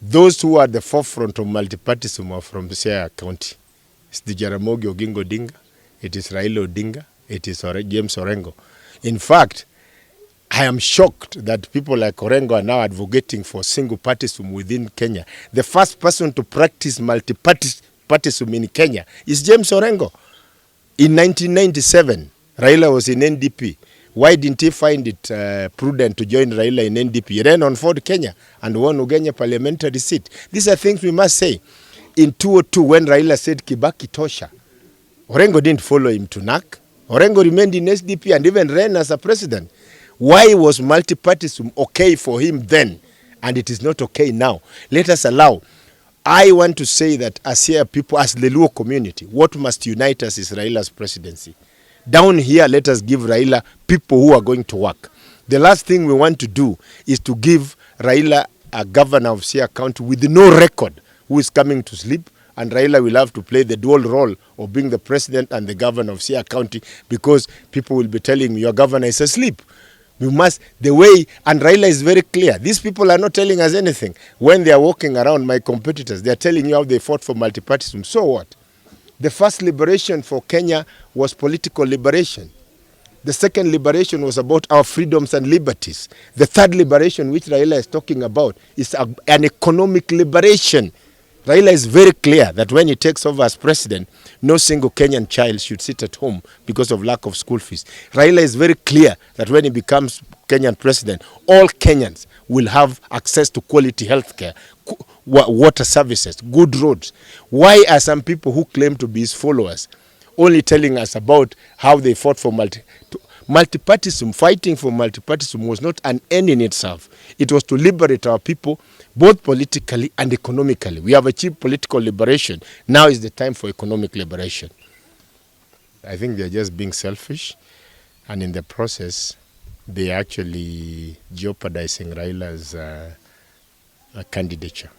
those who are at the forefront of multipartyism are from Siaya County. It's the Jaramogi Oginga Odinga, it is Raila Odinga, it is James Orengo. In fact, I am shocked that people like Orengo are now advocating for single partyism within Kenya. The first person to practice multi-partyism in Kenya is James Orengo. In 1997, Raila was in NDP. Why didn't he find it prudent to join Raila in NDP? He ran on Ford Kenya and won Ugenya parliamentary seat. These are things we must say. In 2002, when Raila said Kibaki Tosha, Orengo didn't follow him to NAC. Orengo remained in SDP and even ran as a president. Why was multi-partyism okay for him then and it is not okay now? Let us allow. I want to say that as here people, as the Luo community, what must unite us is Raila's presidency. Down here, let us give Raila people who are going to work. The last thing we want to do is to give Raila a governor of Siaya County with no record who is coming to sleep, and Raila will have to play the dual role of being the president and the governor of Siaya County because people will be telling me your governor is asleep. We must, the way, and Raila is very clear. These people are not telling us anything. When they are walking around, my competitors, they are telling you how they fought for multipartyism. So what? The first liberation for Kenya was political liberation. The second liberation was about our freedoms and liberties. The third liberation, which Raila is talking about, is an economic liberation. Raila is very clear that when he takes over as president, no single Kenyan child should sit at home because of lack of school fees. Raila is very clear that when he becomes Kenyan president, all Kenyans will have access to quality health care, water services, good roads. Why are some people who claim to be his followers only telling us about how they fought for multipartyism? Fighting for multipartyism was not an end in itself. It was to liberate our people, both politically and economically. We have achieved political liberation. Now is the time for economic liberation. I think they're just being selfish, and in the process, they're actually jeopardizing Raila's candidature.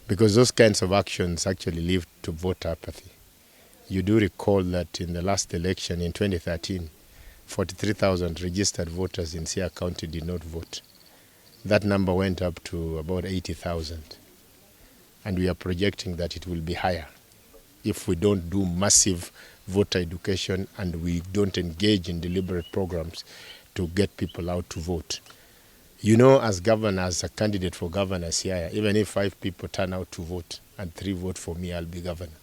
Because those kinds of actions actually lead to voter apathy. You do recall that in the last election in 2013, 43,000 registered voters in Siaya County did not vote. That number went up to about 80,000. And we are projecting that it will be higher if we don't do massive voter education and we don't engage in deliberate programs to get people out to vote. You know, as governor, as a candidate for governor Siaya, even if 5 people turn out to vote and 3 vote for me, I'll be governor.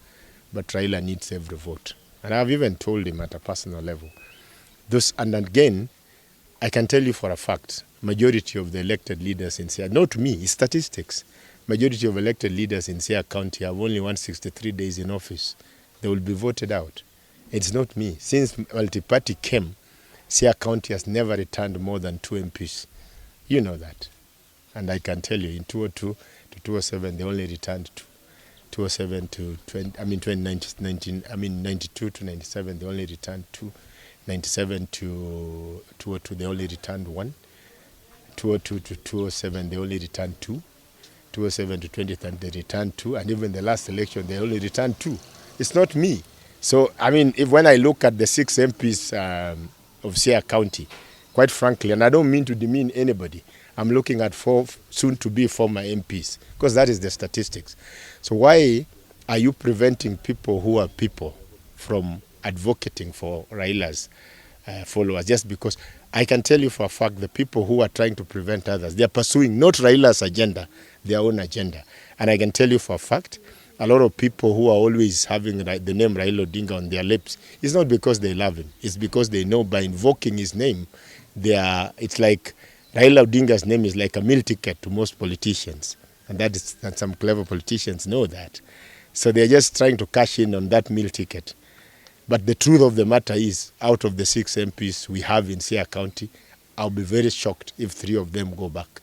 But Raila needs every vote. And I've even told him at a personal level. And again, I can tell you for a fact, majority of the elected leaders in Siaya, not me, it's statistics. Majority of elected leaders in Siaya County have only 163 days in office. They will be voted out. It's not me. Since multi-party came, Siaya County has never returned more than 2 MPs. You know that. And I can tell you, in 2002 to 2007, they only returned 2. 2007 to 92 to 97, they only returned 2. 97 to 2002, they only returned 1. 2002 to 2007, they only returned 2. 2007 to 2010, they returned 2. And even the last election, they only returned 2. It's not me. So, I mean, when I look at the 6 MPs of Siaya County, quite frankly, and I don't mean to demean anybody, I'm looking at 4 soon-to-be former MPs, because that is the statistics. So why are you preventing people who are people from advocating for Raila's followers? Just because I can tell you for a fact the people who are trying to prevent others, they are pursuing not Raila's agenda, their own agenda. And I can tell you for a fact, a lot of people who are always having the name Raila Odinga on their lips, it's not because they love him. It's because they know by invoking his name, it's like Raila Odinga's name is like a meal ticket to most politicians. And that some clever politicians know that. So they're just trying to cash in on that meal ticket. But the truth of the matter is, out of the 6 MPs we have in Siaya County, I'll be very shocked if 3 of them go back.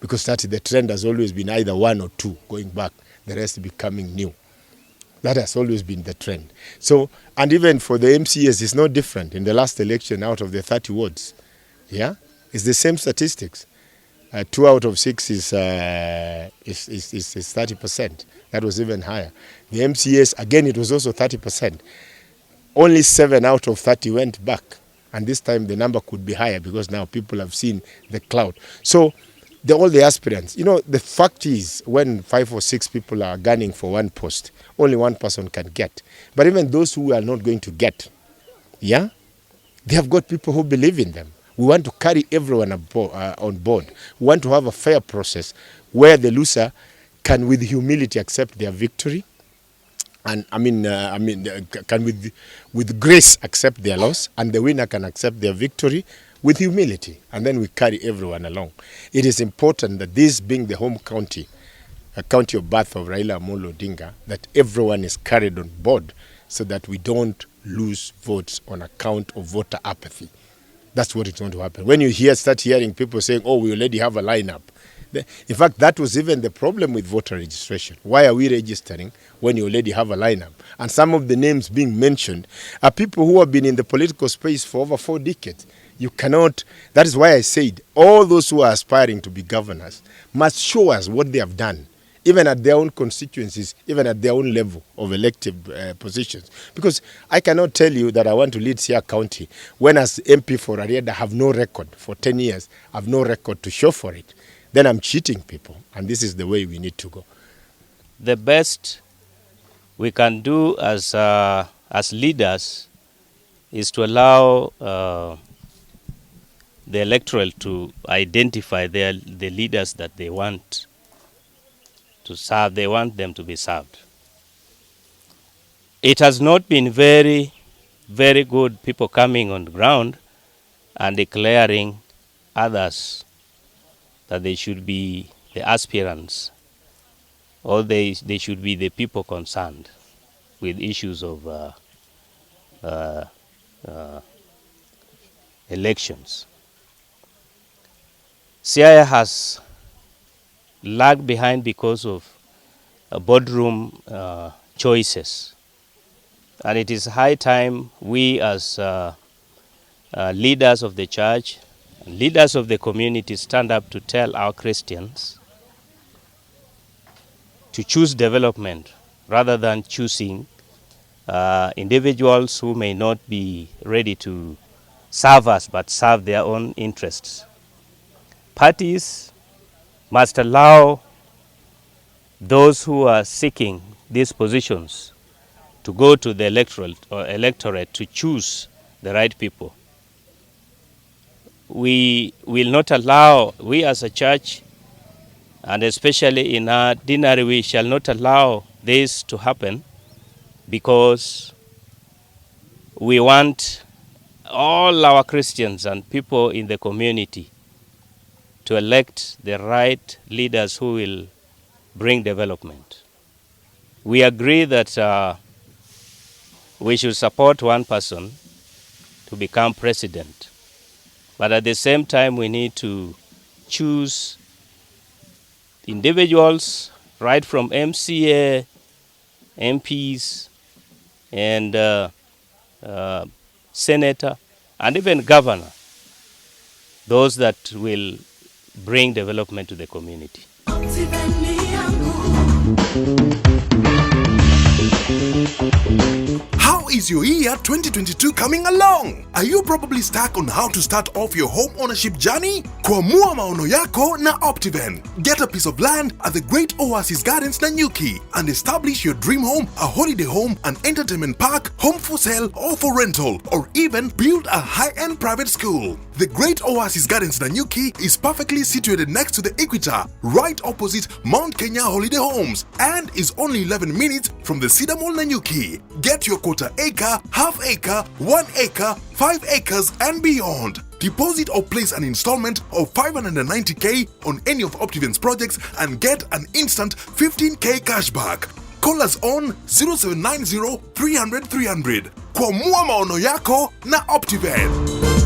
Because the trend has always been either 1 or 2 going back, the rest becoming new. That has always been the trend. So, and even for the MCAs, it's no different. In the last election, out of the 30 wards, yeah, it's the same statistics. 2 out of 6 is 30%. That was even higher. The MCAs, again, it was also 30%. Only 7 out of 30 went back. And this time the number could be higher because now people have seen the cloud. So all the aspirants. You know, the fact is, when 5 or 6 people are gunning for one post, only one person can get. But even those who are not going to get, yeah, they have got people who believe in them. We want to carry everyone on board. We want to have a fair process where the loser can, with humility, accept their victory, and can with grace accept their loss, and the winner can accept their victory with humility, and then we carry everyone along. It is important that this being the home county, a county of birth of Raila Amolo Odinga, that everyone is carried on board so that we don't lose votes on account of voter apathy. That's what is going to happen. When you start hearing people saying, oh, we already have a lineup. In fact, that was even the problem with voter registration. Why are we registering when you already have a lineup? And some of the names being mentioned are people who have been in the political space for over 4 decades. You cannot, that is why I said, all those who are aspiring to be governors must show us what they have done, even at their own constituencies, even at their own level of elective positions. Because I cannot tell you that I want to lead Siaya County when as MP for Ariada I have no record for 10 years, I have no record to show for it. Then I'm cheating people, and this is the way we need to go. The best we can do as leaders is to allow the electorate to identify the leaders that they want to serve. They want them to be served. It has not been very, very good people coming on the ground and declaring others that they should be the aspirants, or they should be the people concerned with issues of elections. Siaya has lagged behind because of boardroom choices. And it is high time we as leaders of the church, leaders of the community stand up to tell our Christians to choose development rather than choosing individuals who may not be ready to serve us but serve their own interests. Parties must allow those who are seeking these positions to go to the electorate to choose the right people. We will not allow, we as a church, and especially in our deanery, we shall not allow this to happen, because we want all our Christians and people in the community to elect the right leaders who will bring development. We agree that we should support one person to become president, but at the same time we need to choose individuals right from MCA, MPs, and senator, and even governor, those that will bring development to the community. How is your year 2022 coming along? Are you probably stuck on how to start off your home ownership journey? Kuamua maono yako na Optiven. Get a piece of land at the Great Oasis Gardens Nanyuki and establish your dream home, a holiday home, an entertainment park, home for sale or for rental, or even build a high-end private school. The Great Oasis Gardens Nanyuki is perfectly situated next to the equator, right opposite Mount Kenya Holiday Homes, and is only 11 minutes from the Cedar Mall Nanyuki. Get your quarter acre, half acre, 1 acre, 5 acres and beyond. Deposit or place an installment of 590k on any of Optiven's projects and get an instant 15k cashback. Call us on 0790 300 300. Kwa mua maono yako na Optiven.